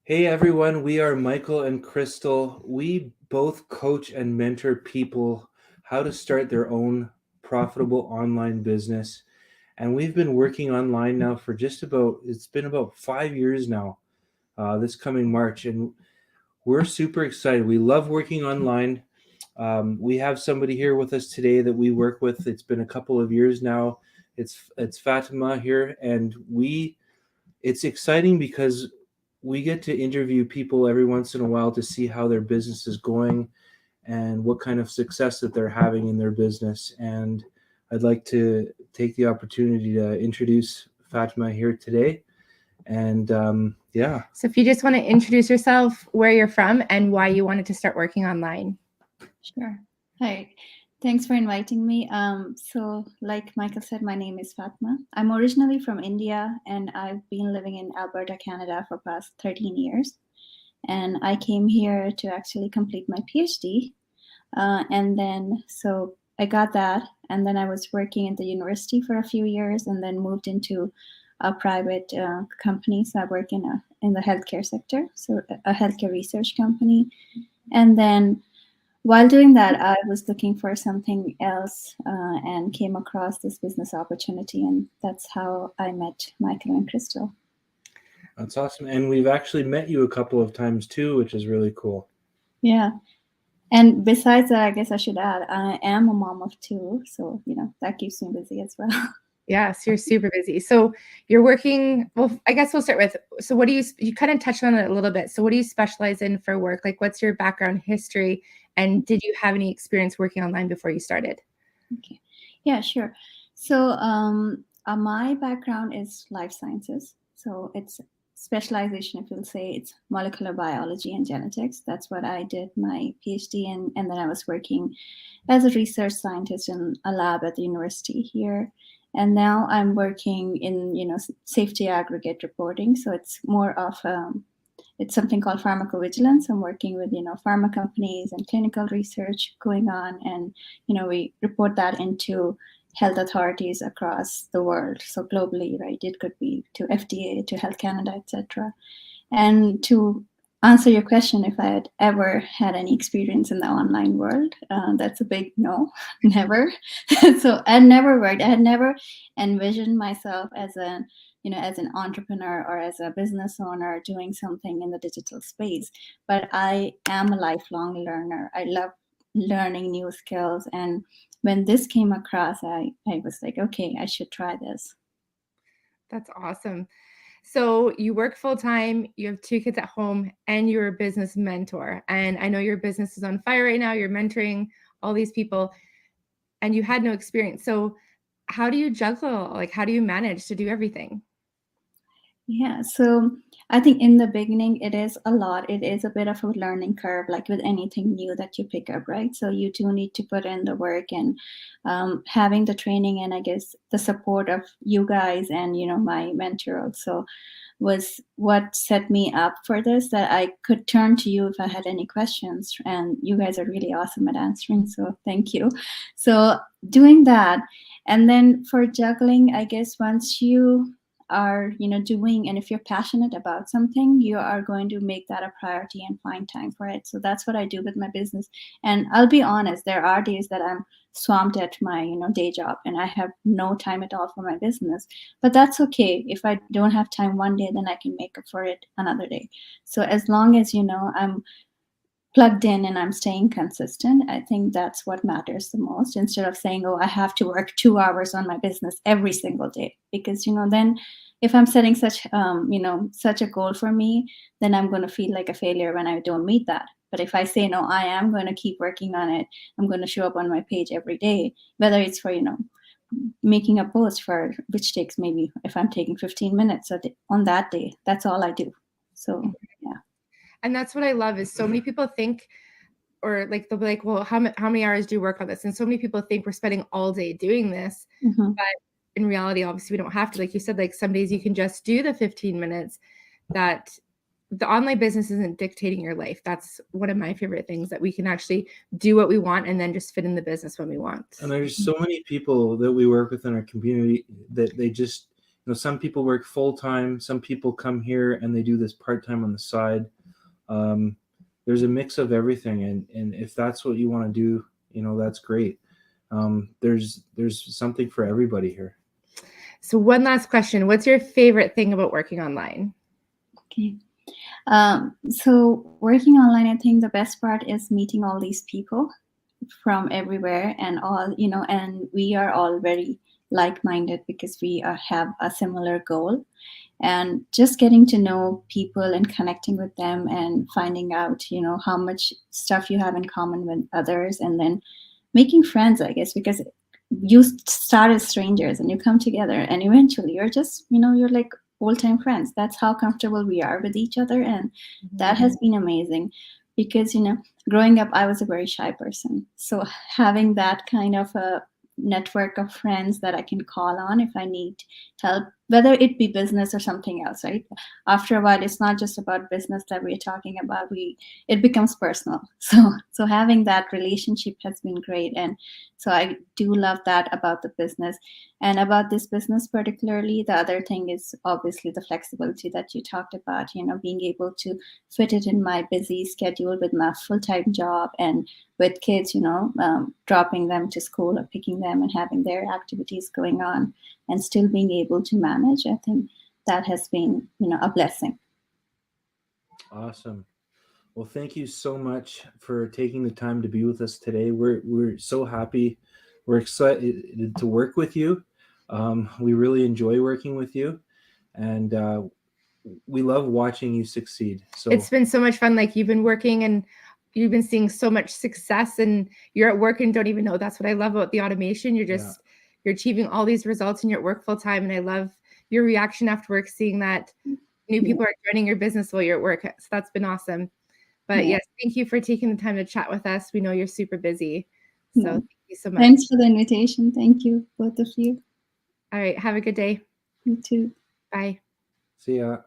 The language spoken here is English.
Hey everyone, we are Michael and Crystal. We both coach and mentor people how to start their own profitable online business. And we've been working online now for it's been about 5 years now, this coming March. And we're super excited. We love working online. We have somebody here with us today that we work with. It's been a couple of years now. It's Fatma here, and it's exciting because we get to interview people every once in a while to see how their business is going and what kind of success that they're having in their business. And I'd like to take the opportunity to introduce Fatma here today. And yeah. So if you just want to introduce yourself, where you're from, and why you wanted to start working online. Sure. Hi. Thanks for inviting me. So like Michael said, my name is Fatma. I'm originally from India and I've been living in Alberta, Canada for past 13 years. And I came here to actually complete my PhD. So I got that. And then I was working at the university for a few years and then moved into a private company. So I work in the healthcare sector, so a healthcare research company. And then while doing that, I was looking for something else and came across this business opportunity. And that's how I met Michael and Crystal. That's awesome. And we've actually met you a couple of times too, which is really cool. Yeah. And besides that, I guess I should add, I am a mom of two. So, that keeps me busy as well. Yes, you're super busy. So you're working, well, I guess we'll start with, so what do you kind of touched on it a little bit. So what do you specialize in for work? Like what's your background history? And did you have any experience working online before you started? Okay. Yeah, sure. So my background is life sciences. So it's specialization, if you'll say, it's molecular biology and genetics. That's what I did my PhD in. And then I was working as a research scientist in a lab at the university here. And now I'm working in, safety aggregate reporting. So it's more of it's something called pharmacovigilance. I'm working with, pharma companies and clinical research going on. And, we report that into health authorities across the world. So globally, right, it could be to FDA, to Health Canada, etc. And to answer your question, if I had ever had any experience in the online world, that's a big no, never. So I never worked. I had never envisioned myself as an entrepreneur or as a business owner doing something in the digital space. But I am a lifelong learner. I love learning new skills. And when this came across, I was like, okay, I should try this. That's awesome. So you work full time, you have 2 kids at home, and you're a business mentor. And I know your business is on fire right now. You're mentoring all these people, and you had no experience. So how do you juggle? Like, how do you manage to do everything? Yeah, so I think in the beginning, it is a lot. It is a bit of a learning curve, like with anything new that you pick up, right? So you do need to put in the work and having the training and I guess the support of you guys and, my mentor also was what set me up for this, that I could turn to you if I had any questions. And you guys are really awesome at answering. So thank you. So doing that. And then for juggling, I guess once you are doing, and if you're passionate about something, you are going to make that a priority and find time for it. So that's what I do with my business. And I'll be honest, there are days that I'm swamped at my day job and I have no time at all for my business, but that's okay. If I don't have time one day, then I can make up for it another day. So as long as I'm plugged in and I'm staying consistent, I think that's what matters the most, instead of saying, oh, I have to work 2 hours on my business every single day. Because, then if I'm setting such a goal for me, then I'm going to feel like a failure when I don't meet that. But if I say, no, I am going to keep working on it, I'm going to show up on my page every day, whether it's for, making a post for which takes maybe, if I'm taking 15 minutes on that day, that's all I do. So, yeah. And that's what I love is so many people think, or like they'll be like, well, how many hours do you work on this? And so many people think we're spending all day doing this, but in reality, obviously we don't have to. Like you said, like some days you can just do the 15 minutes. That the online business isn't dictating your life. That's one of my favorite things, that we can actually do what we want and then just fit in the business when we want. And there's so many people that we work with in our community that they just, some people work full-time, some people come here and they do this part-time on the side. There's a mix of everything, and if that's what you want to do, that's great. There's something for everybody here. So one last question. What's your favorite thing about working online? Okay. So working online, I think the best part is meeting all these people from everywhere, and all, and we are all very like-minded because we have a similar goal, and just getting to know people and connecting with them and finding out, how much stuff you have in common with others, and then making friends, I guess, because you start as strangers and you come together and eventually you're just, you're like old-time friends. That's how comfortable we are with each other, and that has been amazing because, growing up, I was a very shy person. So having that kind of a network of friends that I can call on if I need help, whether it be business or something else, right? After a while, it's not just about business that we're talking about. It becomes personal. So having that relationship has been great. And so I do love that about the business. And about this business particularly, the other thing is obviously the flexibility that you talked about, being able to fit it in my busy schedule with my full-time job, and with kids, dropping them to school or picking them and having their activities going on, and still being able to manage. I think that has been, a blessing. Awesome. Well, thank you so much for taking the time to be with us today. We're so happy. We're excited to work with you. We really enjoy working with you, and we love watching you succeed. So it's been so much fun. Like, you've been working and you've been seeing so much success, and you're at work and don't even know. That's what I love about the automation. You're achieving all these results and you're at work full time. And I love your reaction after work, seeing that new people are joining your business while you're at work. So that's been awesome. But yes, thank you for taking the time to chat with us. We know you're super busy. So thank you so much. Thanks for the invitation. Thank you, both of you. All right. Have a good day. You too. Bye. See ya.